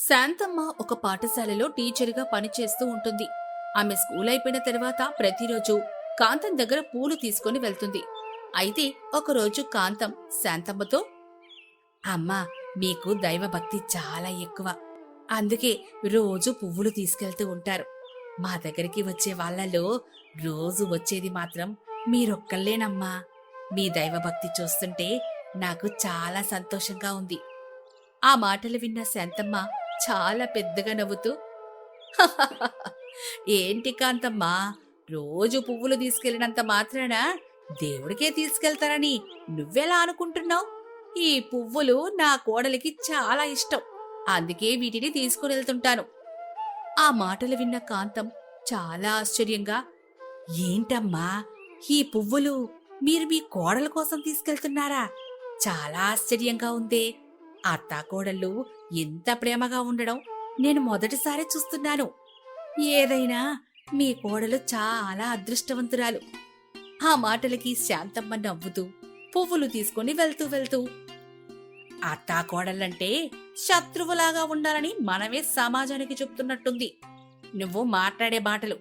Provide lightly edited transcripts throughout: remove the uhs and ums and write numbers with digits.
శాంతమ్మ ఒక పాఠశాలలో టీచరుగా పనిచేస్తూ ఉంటుంది. ఆమె స్కూల్ అయిపోయిన తర్వాత ప్రతిరోజు కాంతం దగ్గర పూలు తీసుకొని వెళ్తుంది. అయితే ఒకరోజు కాంతం శాంతమ్మతో, అమ్మా, మీకు దైవభక్తి చాలా ఎక్కువ. అందుకే రోజు పువ్వులు తీసుకెళ్తూ ఉంటారు. మా దగ్గరికి వచ్చే వాళ్ళలో రోజు వచ్చేది మాత్రం మీరొక్కళ్ళేనమ్మా. మీ దైవభక్తి చూస్తుంటే నాకు చాలా సంతోషంగా ఉంది. ఆ మాటలు విన్న శాంతమ్మ చాలా పెద్దగా నవ్వుతూ, ఏంటి కాంతమ్మా, రోజు పువ్వులు తీసుకెళ్లినంత మాత్రాన దేవుడికే తీసుకెళ్తారని నువ్వెలా అనుకుంటున్నావు? ఈ పువ్వులు నా కోడలికి చాలా ఇష్టం. అందుకే వీటిని తీసుకుని వెళ్తుంటాను. ఆ మాటలు విన్న కాంతం చాలా ఆశ్చర్యంగా, ఏంటమ్మా, ఈ పువ్వులు మీరు మీ కోడల కోసం తీసుకెళ్తున్నారా? చాలా ఆశ్చర్యంగా ఉందే. అత్తాకోడళ్ళు ఎంత ప్రేమగా ఉండడం నేను మొదటిసారి చూస్తున్నాను. ఏదైనా మీ కోడలు చాలా అదృష్టవంతురాలు. ఆ మాటలకి శాంతమ్మ నవ్వుతూ పువ్వులు తీసుకుని వెళ్తూ అత్తాకోడళ్ళంటే శత్రువులాగా ఉండాలని మనమే సమాజానికి చెప్తున్నట్టుంది. నువ్వు మాట్లాడే మాటలు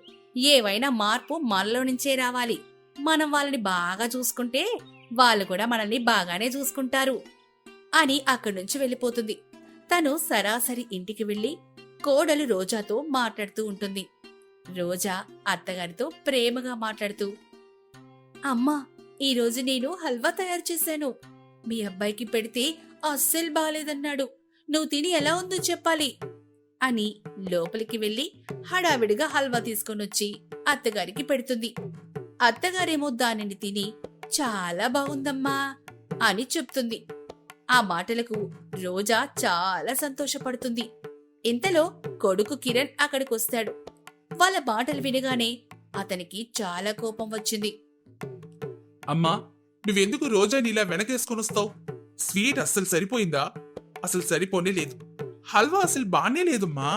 ఏవైనా మార్పు మనలో నుంచే రావాలి. మనం వాళ్ళని బాగా చూసుకుంటే వాళ్ళు కూడా మనల్ని బాగానే చూసుకుంటారు అని అక్కడి నుంచి వెళ్ళిపోతుంది. తను సరాసరి ఇంటికి వెళ్లి కోడలు రోజాతో మాట్లాడుతూ ఉంటుంది. రోజా అత్తగారితో ప్రేమగా మాట్లాడుతూ, అమ్మా, ఈరోజు నేను హల్వా తయారు చేశాను. మీ అబ్బాయికి పెడితే అస్సలు బాలేదన్నాడు. నువ్వు తిని ఎలా ఉందో చెప్పాలి అని లోపలికి వెళ్లి హడావిడిగా హల్వా తీసుకొనొచ్చి అత్తగారికి పెడుతుంది. అత్తగారేమో దానిని తిని చాలా బాగుందమ్మా అని చెప్తుంది. ఆ మాటలకు రోజా చాలా సంతోషపడుతుంది. ఇంతలో కొడుకు కిరణ్ అక్కడికొస్తాడు. వాళ్ళ మాటలు వినగానే అతనికి చాలా కోపం వచ్చింది. అమ్మా, నువ్వెందుకు రోజాని ఇలా వెనకేసుకొనొస్తావు? స్వీట్ అస్సలు సరిపోయిందా? అసలు సరిపోనే లేదు. హల్వా అసలు బానే లేదమ్మా.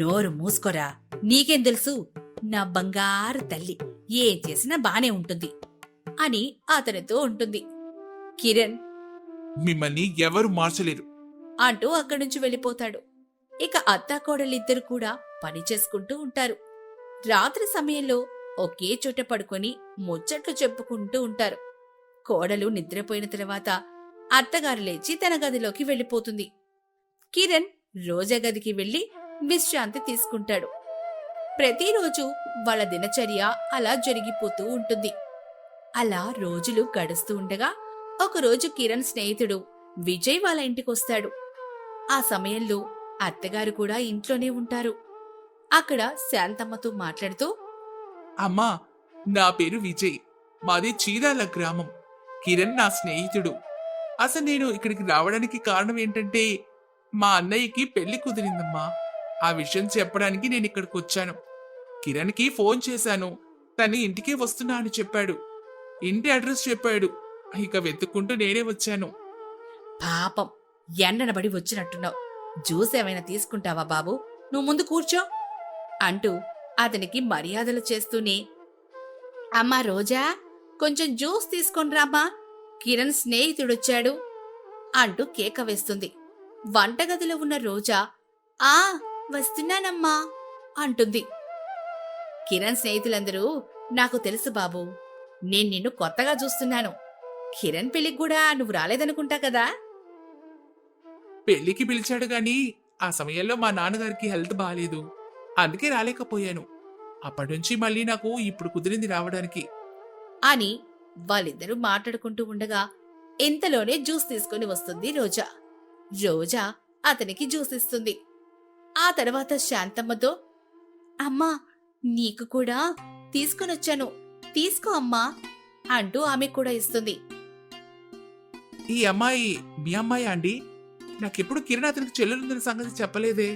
నోరు మూసుకోరా, నీకేం తెలుసు? నా బంగారు తల్లి ఏం చేసినా బానే ఉంటుంది అని అతనితో ఉంటుంది. కిరణ్ మిమ్మల్ని ఎవరు మార్చలేరు అంటూ అక్కడి నుంచి వెళ్ళిపోతాడు. ఇక అత్తాకోడలిద్దరు కూడా పని చేసుకుంటూ ఉంటారు. రాత్రి సమయంలో ఒకే చోట పడుకొని ముచ్చట్లు చెప్పుకుంటూ ఉంటారు. కోడలు నిద్రపోయిన తర్వాత అత్తగారు లేచి తన గదిలోకి వెళ్ళిపోతుంది. కిరణ్ రోజా గదికి వెళ్లి విశ్రాంతి తీసుకుంటాడు. ప్రతిరోజు వాళ్ళ దినచర్య అలా జరిగిపోతూ ఉంటుంది. అలా రోజులు గడుస్తూ ఉండగా ఒకరోజు కిరణ్ స్నేహితుడు విజయ్ వాళ్ళ ఇంటికొస్తాడు. ఆ సమయంలో అత్తగారు కూడా ఇంట్లోనే ఉంటారు. అక్కడ శాంతమ్మతో మాట్లాడుతూ, అమ్మా, నా పేరు విజయ్. మాది చీరాల గ్రామం. కిరణ్ నా స్నేహితుడు. అసలు నేను ఇక్కడికి రావడానికి కారణం ఏంటంటే, మా అన్నయ్యకి పెళ్లి కుదిరిందమ్మా. ఆ విషయం చెప్పడానికి నేను ఇక్కడికి వచ్చాను. కిరణ్కి ఫోన్ చేశాను. తను ఇంటికే వస్తున్నా అని చెప్పాడు. ఇంటి అడ్రస్ చెప్పాడు. ఇక వెతుక్కుంటూ నేనే వచ్చాను. పాపం, ఎండనబడి వచ్చినట్టున్నావు. జ్యూస్ ఏమైనా తీసుకుంటావా బాబు? నువ్వు ముందు కూర్చో అంటూ అతనికి మర్యాదలు చేస్తూనే, అమ్మా రోజా, కొంచెం జ్యూస్ తీసుకొనిరామ్మా, కిరణ్ స్నేహితుడొచ్చాడు అంటూ కేక వేస్తుంది. వంటగదిలో ఉన్న రోజా, ఆ వస్తున్నానమ్మా అంటుంది. కిరణ్ స్నేహితులందరూ, నాకు తెలుసు బాబు, నేను నిన్ను కొత్తగా చూస్తున్నాను. కిరణ్ పెళ్లికి కూడా నువ్వు రాలేదనుకుంటా కదా? పెళ్లికి పిలిచాడు గాని ఆ సమయంలో మా నాన్నగారికి హెల్త్ బాగాలేదు. అందుకే రాలేకపోయాను. అప్పటినుంచి మళ్ళీ నాకు ఇప్పుడు కుదిరింది రావడానికి అని వాళ్ళిద్దరూ మాట్లాడుకుంటూ ఉండగా ఇంతలోనే జ్యూస్ తీసుకుని వస్తుంది రోజా. రోజా అతనికి జ్యూస్ ఇస్తుంది. ఆ తర్వాత శాంతమ్మతో, అమ్మా, నీకు కూడా తీసుకునొచ్చాను, తీసుకో అమ్మా అంటూ ఆమె కూడా ఇస్తుంది. ఈ అమ్మాయి మీ అమ్మాయి అండి? నాకెప్పుడు కిరణ్ అతనికి చెల్లెలుందన్న సంగతి చెప్పలేదే.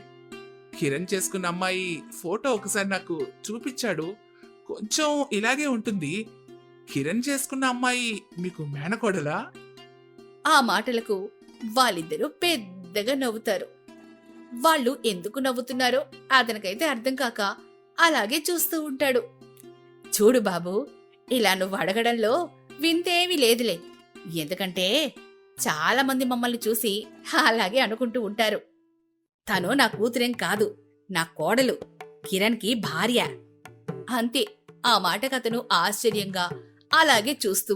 కిరణ్ చేసుకున్న అమ్మాయి ఫోటో ఒకసారి నాకు చూపించాడు. కొంచెం ఇలాగే ఉంటుంది. కిరణ్ చేసుకున్న అమ్మాయి మీకు మేనకోడలా? ఆ మాటలకు వాళ్ళిద్దరూ పెద్దగా నవ్వుతారు. వాళ్ళు ఎందుకు నవ్వుతున్నారో అతనికైతే అర్థం కాక అలాగే చూస్తూ ఉంటాడు. చూడు బాబు, ఇలా నువ్వు అడగడంలో వింతేమీ లేదులే. ఎందుకంటే చాలా మంది మమ్మల్ని చూసి అలాగే అనుకుంటూ ఉంటారు. తను నా కూతురేం కాదు, నా కోడలు, కిరణ్కి భార్య. అంతే. ఆ మాటకతను ఆశ్చర్యంగా అలాగే చూస్తూ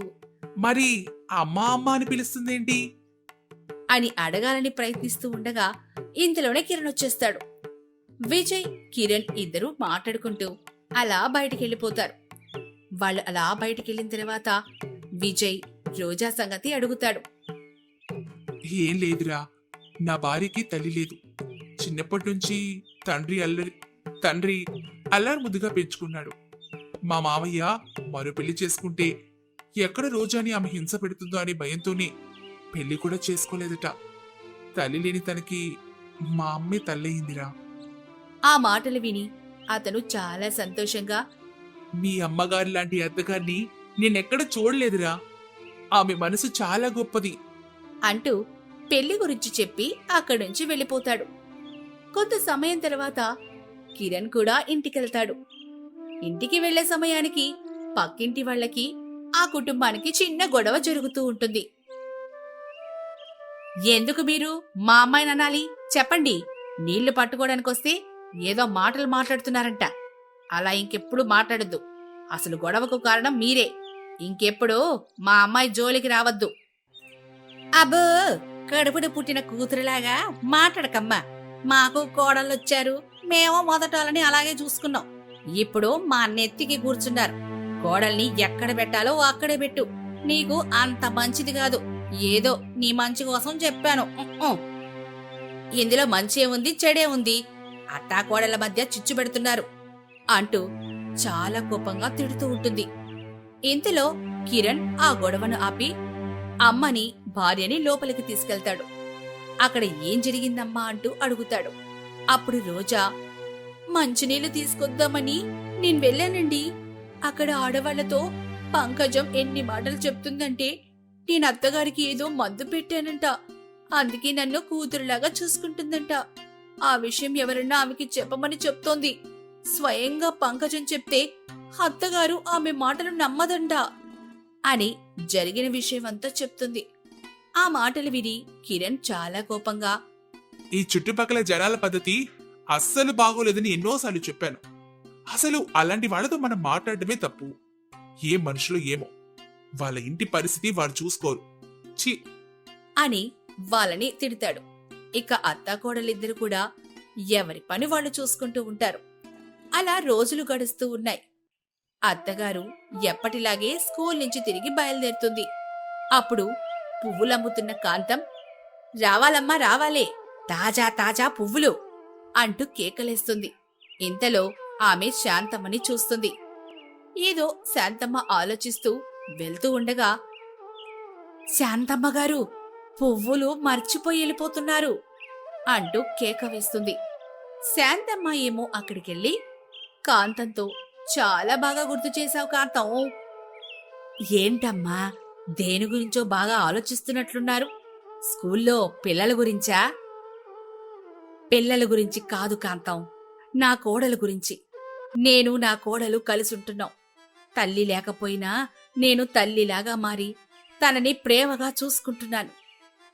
మరి అమ్మా అమ్మ అని పిలుస్తుందేంటి? అని అడగాలని ప్రయత్నిస్తూ ఉండగా ఇంతలోనే కిరణ్ వచ్చేస్తాడు. విజయ్, కిరణ్ ఇద్దరూ మాట్లాడుకుంటూ అలా బయటికెళ్ళిపోతారు. వాళ్ళు అలా బయటికెళ్ళిన తర్వాత విజయ్ రోజా సంగతి అడుగుతాడు. ఏం లేదురా, నా భార్యకి తల్లి లేదు. చిన్నప్పటి నుంచి తండ్రి అల్లారు ముద్దుగా పెంచుకున్నాడు. మా మామయ్య మరో పెళ్లి చేసుకుంటే ఎక్కడ రోజాని ఆమె హింస పెడుతుందో అని భయంతోనే పెళ్లి కూడా చేసుకోలేదట. తల్లి లేని తనకి మా అమ్మే తల్లయిందిరా. ఆ మాటలు విని అతను చాలా సంతోషంగా, మీ అమ్మగారి లాంటి అత్తగారిని నేనెక్కడ చూడలేదురా. ఆమె మనసు చాలా గొప్పది అంటూ పెళ్లి గురించి చెప్పి అక్కడి నుంచి వెళ్ళిపోతాడు. కొంత సమయం తర్వాత కిరణ్ కూడా ఇంటికెళ్తాడు. ఇంటికి వెళ్లే సమయానికి పక్కింటి వాళ్ళకి, ఆ కుటుంబానికి చిన్న గొడవ జరుగుతూ ఉంటుంది. ఎందుకు మీరు మా అమ్మాయిని అనాలి చెప్పండి? నీళ్లు పట్టుకోవడానికొస్తే ఏదో మాటలు మాట్లాడుతున్నారంట. అలా ఇంకెప్పుడు మాట్లాడద్దు. అసలు గొడవకు కారణం మీరే. ఇంకెప్పుడు మా అమ్మాయి జోలికి రావద్దు. అబ్బో, కడుపుడు పుట్టిన కూతురులాగా మాట్లాడకమ్మా. మాకు కోడళ్ళొచ్చారు, మేము మొదటాలని అలాగే చూసుకున్నాం. ఇప్పుడు మా నెత్తికి కూర్చున్నారు. కోడల్ని ఎక్కడ పెట్టాలో అక్కడే పెట్టు. నీకు అంత మంచిది కాదు. ఏదో నీ మంచి కోసం చెప్పాను. ఇందులో మంచే ఉంది, చెడే ఉంది. అట్టా కోడళ్ల మధ్య చిచ్చు పెడుతున్నారు అంటూ చాలా కోపంగా తిడుతూ ఉంటుంది. ఇంతలో కిరణ్ ఆ గొడవను ఆపి అమ్మని, భార్యని లోపలికి తీసుకెళ్తాడు. అక్కడ ఏం జరిగిందమ్మా అంటూ అడుగుతాడు. అప్పుడు రోజా, మంచినీళ్లు తీసుకొద్దామని నేను వెళ్ళానండి. అక్కడ ఆడవాళ్లతో పంకజం ఎన్ని మాటలు చెప్తుందంటే నేను అత్తగారికి ఏదో మందు పెట్టానంట. అందుకే నన్ను కూతురులాగా చూసుకుంటుందంట. ఆ విషయం ఎవరన్నా ఆమెకి చెప్పమని చెప్తోంది. స్వయంగా పంకజం చెప్తే అత్తగారు ఆమె మాటలు నమ్మదంట అని జరిగిన విషయమంతా చెప్తుంది. ఆ మాటలు విని కిరణ్ చాలా కోపంగా, ఈ చుట్టుపక్కల జనాల పద్ధతి అస్సలు బాగోలేదని ఎన్నోసార్లు చెప్పాను. అసలు అలాంటి వాళ్ళతో మనం మాట్లాడటమే తప్పు. ఏ మనుషులు ఏమో, వాళ్ళ ఇంటి పరిస్థితి వారు చూసుకోరు. ఛీ అని వాళ్ళని తిడతాడు. ఇక అత్తాకోడలిద్దరు కూడా ఎవరి పని వాళ్ళు చూసుకుంటూ ఉంటారు. అలా రోజులు గడుస్తూ ఉన్నాయి. అత్తగారు ఎప్పటిలాగే స్కూల్ నుంచి తిరిగి బయలుదేరుతుంది. అప్పుడు పువ్వులమ్ముతున్న కాంతం, రావాలమ్మా రావాలే, తాజా తాజా పువ్వులు అంటూ కేకలేస్తుంది. ఇంతలో ఆమె శాంతమ్మని చూస్తుంది. ఏదో శాంతమ్మ ఆలోచిస్తూ వెళ్తూ ఉండగా, శాంతమ్మ గారు పువ్వులు మర్చిపోయి వెళ్ళిపోతున్నారు అంటూ కేక వేస్తుంది. శాంతమ్మ ఏమో అక్కడికెళ్ళి కాంతంతో, చాలా బాగా గుర్తు చేశావు కాంతం. ఏంటమ్మా, దేని గురించో బాగా ఆలోచిస్తున్నట్లున్నారు? స్కూల్లో పిల్లల గురించా? పిల్లల గురించి కాదు కాంతం, నా కోడలు గురించి. నేను నా కోడలు కలిసుంటున్నాం. తల్లి లేకపోయినా నేను తల్లిలాగా మారి తనని ప్రేమగా చూసుకుంటున్నాను.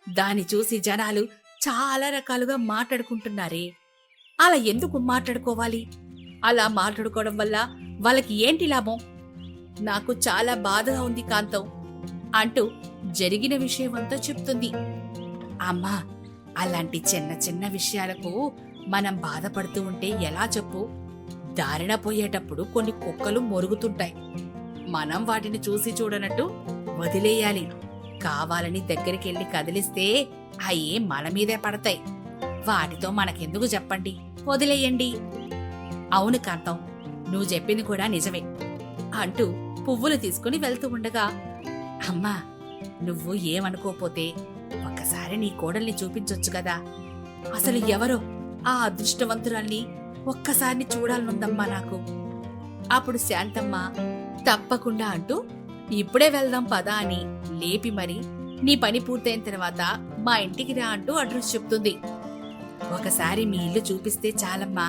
దాన్ని చూసి జనాలు చాలా రకాలుగా మాట్లాడుకుంటున్నారే. అలా ఎందుకు మాట్లాడుకోవాలి? అలా మాట్లాడుకోవడం వల్ల వాళ్ళకి ఏంటి లాభం? నాకు చాలా బాధగా ఉంది కాంతం అంటూ జరిగిన విషయమంతా చెప్తుంది. అమ్మా, అలాంటి చిన్న చిన్న విషయాలకు మనం బాధపడుతూ ఉంటే ఎలా చెప్పు? దారిన పోయేటప్పుడు కొన్ని కుక్కలు మొరుగుతుంటాయి. మనం వాటిని చూసి చూడనట్టు వదిలేయాలి. కావాలని దగ్గరికెళ్ళి కదిలిస్తే అయ్యే మన మీదే పడతాయి. వాటితో మనకెందుకు చెప్పండి, వదిలేయండి. అవును కాంతం, నువ్వు చెప్పింది కూడా నిజమే అంటూ పువ్వులు తీసుకుని వెళ్తూ ఉండగా, అమ్మా నువ్వు ఏమనుకోపోతే ఒక్కసారి నీ కోడల్ని చూపించొచ్చు కదా. అసలు ఎవరో ఆ అదృష్టవంతురాల్ని ఒక్కసారిని చూడాలనుందమ్మా నాకు. అప్పుడు శాంతమ్మ తప్పకుండా అంటూ, ఇప్పుడే వెళ్దాం పదా అని లేపి మరి, నీ పని పూర్తయిన తర్వాత మా ఇంటికి రా అంటూ అడ్రస్ చెప్తుంది. ఒకసారి మీ ఇల్లు చూపిస్తే చాలమ్మా,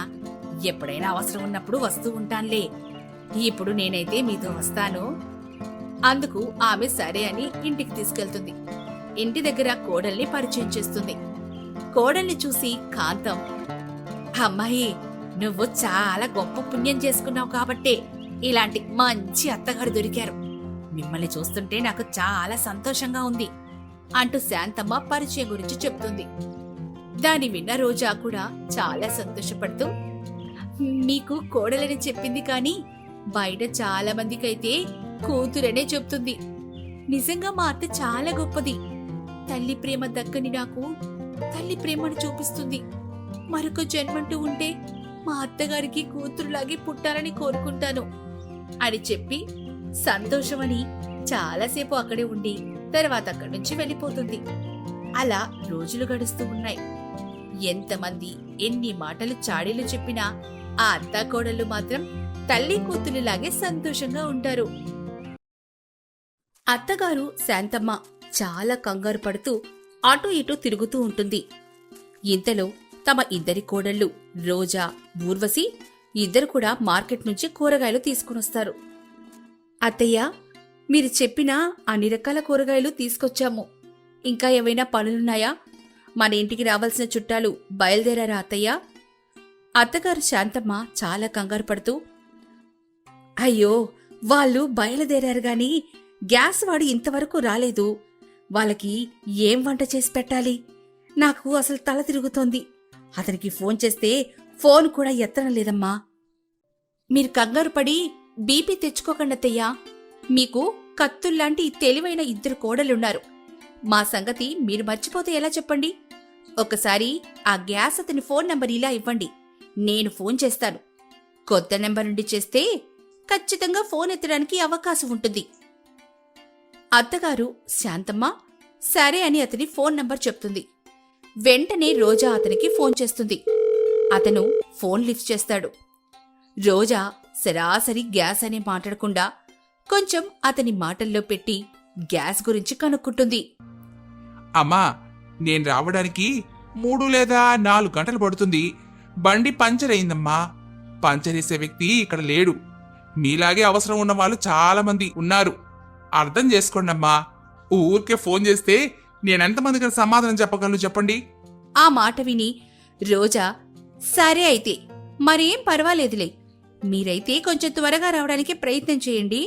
ఎప్పుడైనా అవసరం ఉన్నప్పుడు వస్తూ ఉంటానులే. ఇప్పుడు నేనైతే మీతో వస్తాను. అందుకు ఆమె సరే అని ఇంటికి తీసుకెళ్తుంది. ఇంటి దగ్గర కోడల్ని పరిచయం చేస్తుంది. కోడల్ని చూసి కాంతం, అమ్మాయి, నువ్వు చాలా గొప్ప పుణ్యం చేసుకున్నావు కాబట్టే ఇలాంటి మంచి అత్తగారు దొరికారు. మిమ్మల్ని చూస్తుంటే నాకు చాలా సంతోషంగా ఉంది అంటూ శాంతమ్మ పరిచయం గురించి చెప్తుంది. దాని విన్న రోజా కూడా చాలా సంతోషపడుతూ, మీకు కోడలని చెప్పింది కానీ బయట చాలా మందికైతే కూతురనే చెప్తుంది. నిజంగా మా అత్త చాలా గొప్పది. తల్లి ప్రేమ దక్కని నాకు తల్లి ప్రేమను చూపిస్తుంది. మరొక జన్మంటూ ఉంటే మా అత్తగారికి కూతురులాగే పుట్టాలని కోరుకుంటాను అని చెప్పి సంతోషమని చాలాసేపు అక్కడే ఉండి తర్వాత అక్కడి నుంచి వెళ్ళిపోతుంది. అలా రోజులు గడుస్తూ ఉన్నాయి. ఎంతమంది ఎన్ని మాటలు చాడీలు చెప్పినా ఆ అత్తాకోడళ్ళు మాత్రం తల్లి కూతురులాగే సంతోషంగా ఉంటారు. అత్తగారు శాంతమ్మ చాలా కంగారు పడుతూ అటూ ఇటూ తిరుగుతూ ఉంటుంది. ఇంతలో తమ ఇద్దరి కోడళ్ళు రోజా, ఊర్వశి ఇద్దరు కూడా మార్కెట్ నుంచి కూరగాయలు తీసుకునొస్తారు. అత్తయ్య, మీరు చెప్పిన అన్ని రకాల కూరగాయలు తీసుకొచ్చాము. ఇంకా ఏవైనా పనులున్నాయా? మన ఇంటికి రావాల్సిన చుట్టాలు బయలుదేరారా అత్తయ్య? అత్తగారు శాంతమ్మ చాలా కంగారు పడుతూ, అయ్యో, వాళ్ళు బయలుదేరారు గాని గ్యాస్ వాడు ఇంతవరకు రాలేదు. వాళ్ళకి ఏం వంట చేసి పెట్టాలి? నాకు అసలు తల తిరుగుతోంది. అతనికి ఫోన్ చేస్తే ఫోన్ కూడా ఎత్తడం లేదమ్మా. మీరు కంగారు పడి బీపీ తెచ్చుకోకండి అత్తయ్యా. మీకు కత్తుల్లాంటి తెలివైన ఇద్దరు కోడలున్నారు. మా సంగతి మీరు మర్చిపోతే ఎలా చెప్పండి? ఒకసారి ఆ గ్యాస్ అతని ఫోన్ నంబర్ ఇలా ఇవ్వండి, నేను ఫోన్ చేస్తాను. కొత్త నెంబర్ నుండి చేస్తే ఖచ్చితంగా ఫోన్ ఎత్తడానికి అవకాశం ఉంటుంది. అత్తగారు శాంతమ్మ సరే అని అతని ఫోన్ నంబర్ చెప్తుంది. వెంటనే రోజా అతనికి ఫోన్ చేస్తుంది. అతను ఫోన్ లిఫ్ట్ చేస్తాడు. రోజా సరాసరి గ్యాస్ అని మాట్లాడకుండా కొంచెం అతని మాటల్లో పెట్టి గ్యాస్ గురించి కనుక్కుంటుంది. అమ్మా, నేను రావడానికి 3 లేదా 4 గంటలు పడుతుంది. బండి పంచర్ అయిందమ్మా. పంచర్ వేసే వ్యక్తి ఇక్కడ లేడు. మీలాగే అవసరం ఉన్న వాళ్ళు చాలా మంది ఉన్నారు. అర్థం చేసుకోండమ్మా. ఊరికే ఫోన్ చేస్తే నేనెంతమందికి సమాధానం చెప్పగలను చెప్పండి? ఆ మాట విని రోజా, సరే అయితే మరేం పర్వాలేదులే, మీరైతే కొంచెం త్వరగా రావడానికి ప్రయత్నం చేయండి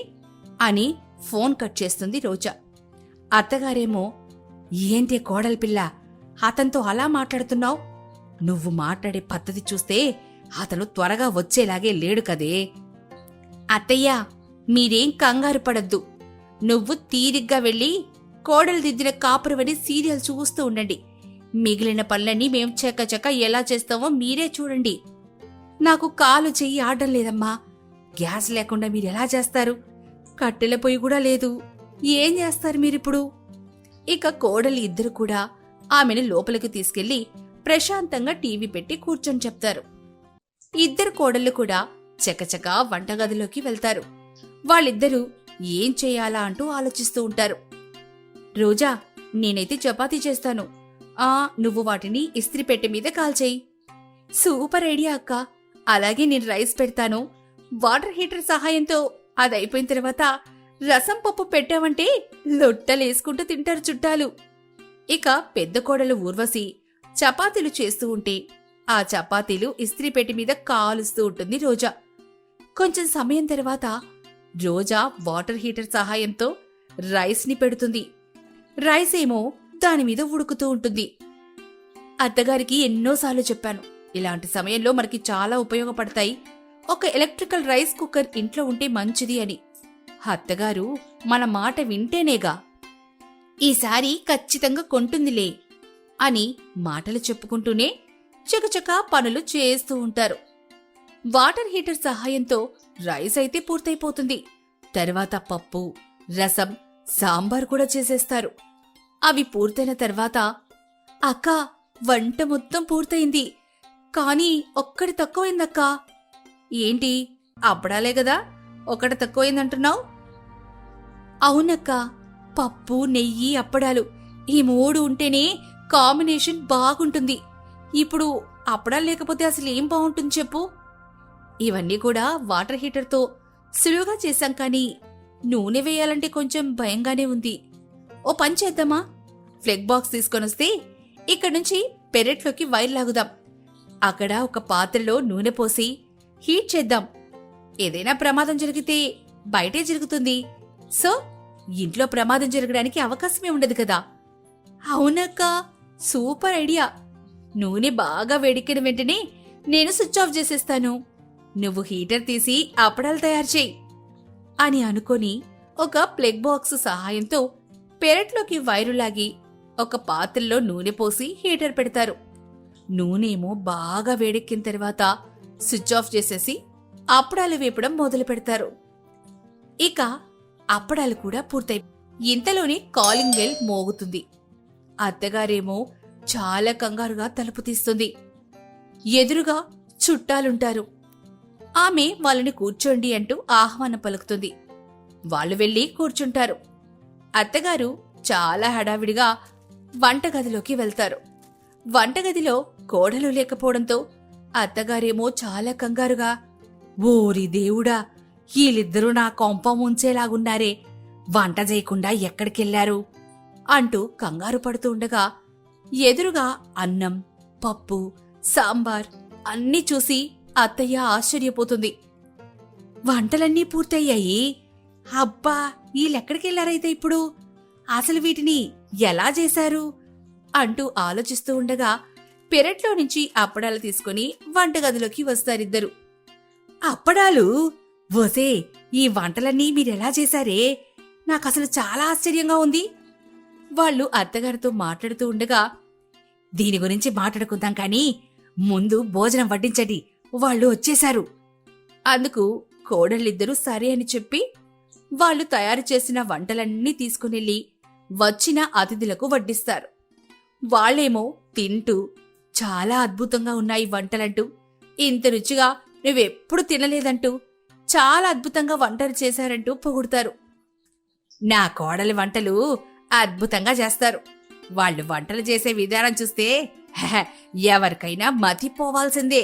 అని ఫోన్ కట్ చేస్తుంది రోజా. అత్తగారేమో, ఏంటి కోడలి పిల్ల, అతనితో అలా మాట్లాడుతున్నావు? నువ్వు మాట్లాడే పద్ధతి చూస్తే అతను త్వరగా వచ్చేలాగే లేడు కదే. అత్తయ్యా, మీరేం కంగారు పడద్దు. నువ్వు తీరిగ్గా వెళ్ళి కోడలు దిద్దిన కాపురవని సీరియల్ చూస్తూ ఉండండి. మిగిలిన పనులన్నీ మేం చకచక ఎలా చేస్తామో మీరే చూడండి. నాకు కాలు చెయ్యి ఆడడం లేదమ్మా. గ్యాస్ లేకుండా మీరెలా చేస్తారు? కట్టెల పొయ్యి కూడా లేదు. ఏం చేస్తారు మీరిప్పుడు? ఇక కోడలు ఇద్దరు కూడా ఆమెను లోపలికి తీసుకెళ్లి ప్రశాంతంగా టీవీ పెట్టి కూర్చొని చెప్తారు. ఇద్దరు కోడళ్ళు కూడా చకచకా వంటగదిలోకి వెళ్తారు. వాళ్ళిద్దరూ ఏం చేయాలా అంటూ ఆలోచిస్తూ ఉంటారు. రోజా, నేనైతే చపాతీ చేస్తాను. నువ్వు వాటిని ఇస్త్రీ పెట్టె మీద కాల్చేయి. సూపర్ ఐడియా అక్క. అలాగే నేను రైస్ పెడతాను. వాటర్ హీటర్ సహాయంతో అదైపోయిన తర్వాత రసం పప్పు పెట్టావంటే లొట్టలేసుకుంటూ తింటారు చుట్టాలు. ఇక పెద్ద కోడలు ఊర్వశి చపాతీలు చేస్తూ ఉంటే ఆ చపాతీలు ఇస్త్రీ పెట్టె మీద కాలుస్తూ ఉంటుంది రోజా. కొంచెం సమయం తర్వాత రోజా వాటర్ హీటర్ సహాయంతో రైస్ ని పెడుతుంది. రైస్ ఏమో దాని మీద ఉడుకుతూ ఉంటుంది. అత్తగారికి ఎన్నోసార్లు చెప్పాను, ఇలాంటి సమయంలో మనకి చాలా ఉపయోగపడతాయి ఒక ఎలక్ట్రికల్ రైస్ కుక్కర్ ఇంట్లో ఉంటే మంచిది అని. అత్తగారు మన మాట వింటేనేగా. ఈసారి ఖచ్చితంగా కొంటుందిలే అని మాటలు చెప్పుకుంటూనే చకచకా పనులు చేస్తూ ఉంటారు. వాటర్ హీటర్ సహాయంతో రైస్ అయితే పూర్తయిపోతుంది. తర్వాత పప్పు, రసం, సాంబార్ కూడా చేసేస్తారు. అవి పూర్తయిన తర్వాత, అక్క, వంట మొత్తం పూర్తయింది, కానీ ఒక్కటి తక్కువైందక్కా. ఏంటి, అప్పడాలే గదా, ఒకటి తక్కువైందంటున్నావు? అవునక్క, పప్పు, నెయ్యి, అప్పడాలు ఈ 3 ఉంటేనే కాంబినేషన్ బాగుంటుంది. ఇప్పుడు అప్పడాలు లేకపోతే అసలు ఏం బాగుంటుంది చెప్పు? ఇవన్నీ కూడా వాటర్ హీటర్తో సులువుగా చేశాం, కానీ నూనె వేయాలంటే కొంచెం భయంగానే ఉంది. ఓ పని చేద్దామా? ఫ్లెగ్ బాక్స్ తీసుకొనొస్తే ఇక్కడి నుంచి పెరట్లోకి వైర్ లాగుదాం. అక్కడ ఒక పాత్రలో నూనె పోసి హీట్ చేద్దాం. ఏదైనా ప్రమాదం జరిగితే బయటే జరుగుతుంది. సో ఇంట్లో ప్రమాదం జరగడానికి అవకాశమే ఉండదు కదా. అవునక్క, సూపర్ ఐడియా. నూనె బాగా వేడెక్కిన వెంటనే నేను స్విచ్ ఆఫ్ చేసేస్తాను. నువ్వు హీటర్ తీసి అప్పడాలు తయారు చేయి అని అనుకొని ఒక ప్లగ్ బాక్స్ సహాయంతో పెరట్లోకి వైరు లాగి ఒక పాత్రలో నూనె పోసి హీటర్ పెడతారు. నూనెమో బాగా వేడెక్కిన తర్వాత స్విచ్ ఆఫ్ చేసేసి అప్పడాలు వేపడం మొదలు పెడతారు. ఇక అప్పడాలు కూడా పూర్తయి ఇంతలోనే కాలింగ్ బెల్ మోగుతుంది. అత్తగారేమో చాలా కంగారుగా తలుపు తీస్తుంది. ఎదురుగా చుట్టాలుంటారు. ఆమె వాళ్ళని కూర్చోండి అంటూ ఆహ్వానం పలుకుతుంది. వాళ్ళు వెళ్లి కూర్చుంటారు. అత్తగారు చాలా హడావిడిగా వంటగదిలోకి వెళ్తారు. వంటగదిలో కోడలు లేకపోవడంతో అత్తగారేమో చాలా కంగారుగా, ఓరి దేవుడా, వీళ్ళిద్దరూ నా కొంప ముంచేలాగున్నారే, వంట చేయకుండా ఎక్కడికెళ్లారు అంటూ కంగారు పడుతూ ఉండగా ఎదురుగా అన్నం, పప్పు, సాంబార్ అన్నీ చూసి అత్తయ్య ఆశ్చర్యపోతుంది. వంటలన్నీ పూర్తయ్యాయి. అబ్బా, వీళ్ళెక్కడికెళ్లారైతే ఇప్పుడు? అసలు వీటిని ఎలా చేశారు అంటూ ఆలోచిస్తూ ఉండగా పెరట్లో నుంచి అప్పడాలు తీసుకుని వంటగదిలోకి వస్తారిద్దరు. అప్పడాలు? ఓసే, ఈ వంటలన్నీ మీరెలా చేశారే? నాకసలు చాలా ఆశ్చర్యంగా ఉంది. వాళ్ళు అత్తగారితో మాట్లాడుతూ ఉండగా, దీని గురించి మాట్లాడుకుందాం కానీ ముందు భోజనం వడ్డించండి, వాళ్ళు వచ్చేశారు. అందుకు కోడళ్ళిద్దరూ సరే అని చెప్పి వాళ్ళు తయారు చేసిన వంటలన్నీ తీసుకునెళ్లి వచ్చిన అతిథులకు వడ్డిస్తారు. వాళ్ళేమో తింటూ చాలా అద్భుతంగా ఉన్నాయి వంటలంటూ, ఇంత రుచిగా నువ్వెప్పుడు తినలేదంటూ, చాలా అద్భుతంగా వంటలు చేశారంటూ పొగుడుతారు. నా కోడలి వంటలు అద్భుతంగా చేస్తారు. వాళ్ళు వంటలు చేసే విధానం చూస్తే ఎవరికైనా మతిపోవాల్సిందే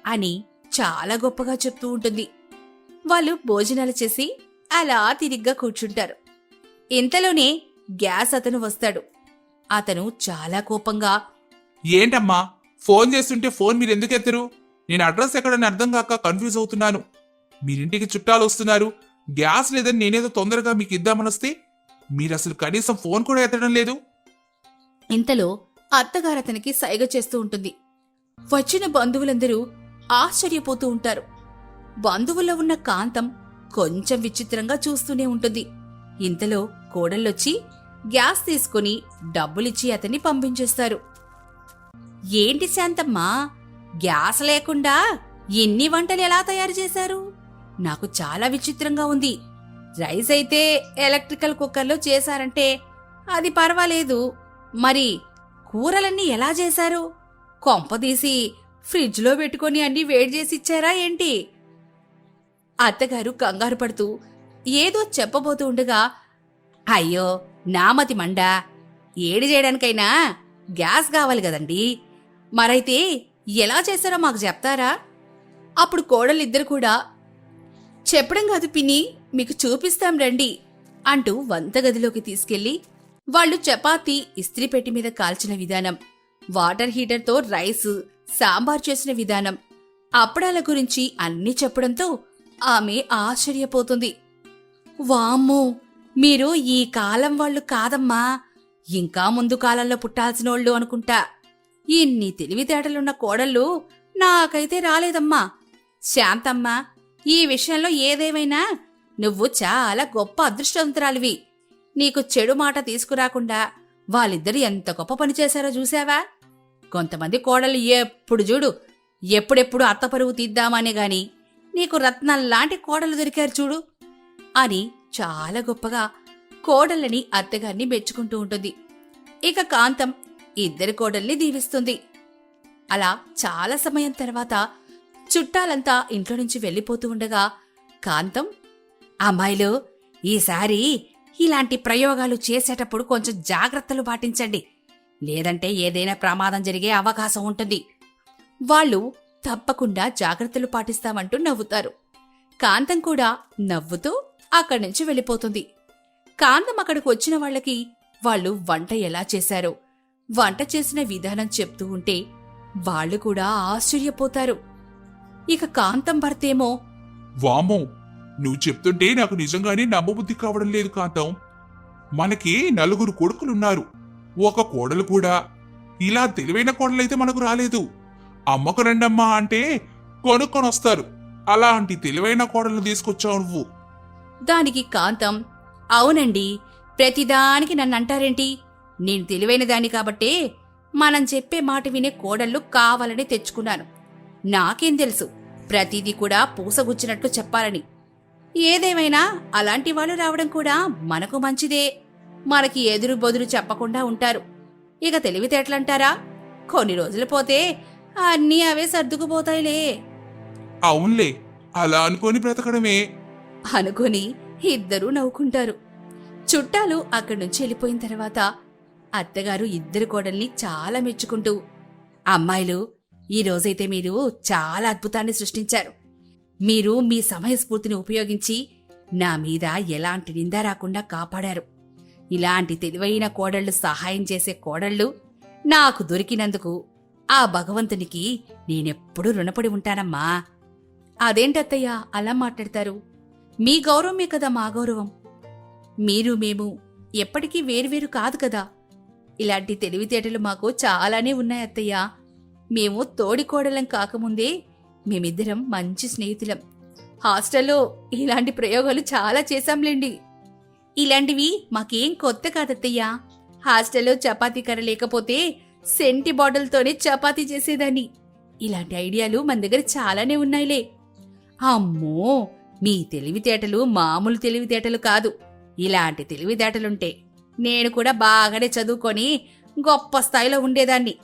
అని చాలా గొప్పగా చెప్తూ ఉంటుంది. వాళ్ళు భోజనాలు చేసి అలా తిరిగ్గా కూర్చుంటారు. ఇంతలోనే గ్యాస్ అతను వస్తాడు. అతను చాలా కోపంగా, ఏంటమ్మా, ఫోన్ చేస్తుంటే ఫోన్ మీరెందుకు ఎత్తరు? నేను అడ్రస్ ఎక్కడని అర్థం కాక కన్ఫ్యూజ్ అవుతున్నాను. మీరింటికి చుట్టాలు వస్తున్నారు, గ్యాస్ లేదని నేనేదో తొందరగా మీకు ఇద్దామనొస్తే మీరసలు కనీసం ఫోన్ కూడా ఎత్తడం లేదు. ఇంతలో అత్తగారు అతనికి సైగ చేస్తూ ఉంటుంది. వచ్చిన బంధువులందరూ ఆశ్చర్యపోతూ ఉంటారు. బంధువుల్లో ఉన్న కాంతం కొంచెం విచిత్రంగా చూస్తూనే ఉంటుంది. ఇంతలో కోడళ్ళొచ్చి గ్యాస్ తీసుకుని డబ్బులిచ్చి అతన్ని పంపించేస్తారు. ఏంటి శాంతమ్మా, గ్యాస్ లేకుండా ఎన్ని వంటలు ఎలా తయారు చేశారు? నాకు చాలా విచిత్రంగా ఉంది. రైస్ అయితే ఎలక్ట్రికల్ కుక్కర్లో చేశారంటే అది పర్వాలేదు, మరి కూరలన్నీ ఎలా చేశారు? కొంపదీసి ఫ్రిడ్జ్లో పెట్టుకుని అన్నీ వేడి చేసి ఇచ్చారా ఏంటి? అత్తగారు కంగారు పడుతూ ఏదో చెప్పబోతూ ఉండగా, అయ్యో నామతి మండా, ఏడి చేయడానికైనా గ్యాస్ కావాలి కదండి, మరైతే ఎలా చేశారో మాకు చెప్తారా? అప్పుడు కోడలిద్దరు కూడా, చెప్పడం కాదు పిన్ని, మీకు చూపిస్తాం రండి అంటూ వంటగదిలోకి తీసుకెళ్లి వాళ్ళు చపాతీ ఇస్త్రీ పెట్టి మీద కాల్చిన విధానం, వాటర్ హీటర్తో రైస్, సాంబార్ చేసిన విధానం, అప్పడాల గురించి అన్నీ చెప్పడంతో ఆమె ఆశ్చర్యపోతుంది. వామ్మో, మీరు ఈ కాలం వాళ్ళు కాదమ్మా, ఇంకా ముందు కాలంలో పుట్టాల్సినోళ్ళు అనుకుంటా. ఇన్ని తెలివితేటలున్న కోడళ్ళు నాకైతే రాలేదమ్మా. శాంతమ్మా, ఈ విషయంలో ఏదేమైనా నువ్వు చాలా గొప్ప అదృష్టవంతురాలివి. నీకు చెడు మాట తీసుకురాకుండా వాళ్ళిద్దరు ఎంత గొప్ప పని చేశారో చూసావా? కొంతమంది కోడళ్ళు ఎప్పుడు చూడు, ఎప్పుడెప్పుడు అత్తపరువు తీద్దామనే గాని నీకు రత్నాల్లాంటి కోడలు దొరికారు చూడు అని చాలా గొప్పగా కోడళ్ళని అత్తగారిని మెచ్చుకుంటూ ఉంటుంది. ఇక కాంతం ఇద్దరి కోడల్ని దీవిస్తుంది. అలా చాలా సమయం తర్వాత చుట్టాలంతా ఇంట్లో నుంచి వెళ్ళిపోతూ ఉండగా కాంతం, అమ్మాయిలు, ఈసారి ఇలాంటి ప్రయోగాలు చేసేటప్పుడు కొంచెం జాగ్రత్తలు పాటించండి, లేదంటే ఏదైనా ప్రమాదం జరిగే అవకాశం ఉంటుంది. వాళ్ళు తప్పకుండా జాగ్రత్తలు పాటిస్తామంటూ నవ్వుతారు. కాంతం కూడా నవ్వుతూ అక్కడి నుంచి వెళ్ళిపోతుంది. కాంతం అక్కడికి వచ్చిన వాళ్ళకి వాళ్ళు వంట ఎలా చేశారో, వంట చేసిన విధానం చెప్తూ ఉంటే వాళ్ళు కూడా ఆశ్చర్యపోతారు. ఇక కాంతం భర్తేమో, వామో, నువ్వు చెప్తుంటే నాకు నిజంగానే నమ్మబుద్ధి కావడం లేదు కాంతం. మనకి 4 కొడుకులున్నారు, ఒక కోడలు కూడా. ఇలా తెలివైన కోడలైతే మనకు రాలేదు. అమ్మకు రండమ్మా అంటే కొనుక్కొని వస్తారు. అలాంటి తెలివైన కోడలు తీసుకొచ్చావు నువ్వు. దానికి కాంతం, అవునండి, ప్రతిదానికి నన్నంటారేంటి? నేను తెలివైన దాన్ని కాబట్టే మనం చెప్పే మాట వినే కోడళ్ళు కావాలని తెచ్చుకున్నాను. నాకేం తెలుసు ప్రతిదీ కూడా పూసగుచ్చినట్లు చెప్పాలని. ఏదేమైనా అలాంటి వాళ్ళు రావడం కూడా మనకు మంచిదే. మనకి ఎదురు బొదురు చెప్పకుండా ఉంటారు. ఇక తెలివితేటలంటారా, కొన్ని రోజులు పోతే అన్నీ అవే సర్దుకుపోతాయిలే అవునులే, అలా అనుకొని బ్రతకడమే. అనుకుని ఇద్దరూ నవ్వుకుంటారు. చుట్టాలు అక్కడి నుంచి వెళ్ళిపోయిన తర్వాత అత్తగారు ఇద్దరు కోడల్ని చాలా మెచ్చుకుంటూ, అమ్మాయిలు, ఈ రోజైతే మీరు చాలా అద్భుతాన్ని సృష్టించారు. మీరు మీ సమయస్ఫూర్తిని ఉపయోగించి నా మీద ఎలాంటి నింద రాకుండా కాపాడారు. ఇలాంటి తెలివైన కోడళ్లు సహాయం చేసే కోడళ్ళు నాకు దొరికినందుకు ఆ భగవంతునికి నేనెప్పుడూ రుణపడి ఉంటానమ్మా. అదేంటత్తయ్య అలా మాట్లాడతారు? మీ గౌరవమే కదా మా గౌరవం. మీరు మేము ఎప్పటికీ వేరువేరు కాదు కదా. ఇలాంటి తెలివితేటలు మాకు చాలానే ఉన్నాయి అత్తయ్య. మేము తోడికోడలం కాకముందే మేమిద్దరం మంచి స్నేహితులం. హాస్టల్లో ఇలాంటి ప్రయోగాలు చాలా చేశాంలేండి. ఇలాంటివి మాకేం కొత్త కాదత్తయ్యా. హాస్టల్లో చపాతీ కర్ర లేకపోతే సెంటి బాటిల్తోనే చపాతీ చేసేదాన్ని. ఇలాంటి ఐడియాలు మన దగ్గర చాలానే ఉన్నాయిలే. అమ్మో, మీ తెలివితేటలు మామూలు తెలివితేటలు కాదు. ఇలాంటి తెలివితేటలుంటే నేను కూడా బాగానే చదువుకొని గొప్ప స్థాయిలో ఉండేదాన్ని.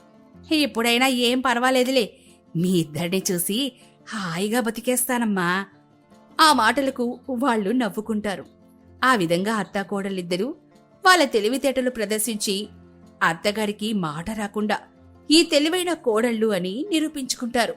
ఇప్పుడైనా ఏం పర్వాలేదులే, మీ ఇద్దరిని చూసి హాయిగా బతికేస్తానమ్మా. ఆ మాటలకు వాళ్ళు నవ్వుకుంటారు. ఆ విధంగా అత్తాకోడలిద్దరూ వాళ్ళ తెలివితేటలు ప్రదర్శించి అత్తగారికి మాట రాకుండా ఈ తెలివైన కోడళ్ళు అని నిరూపించుకుంటారు.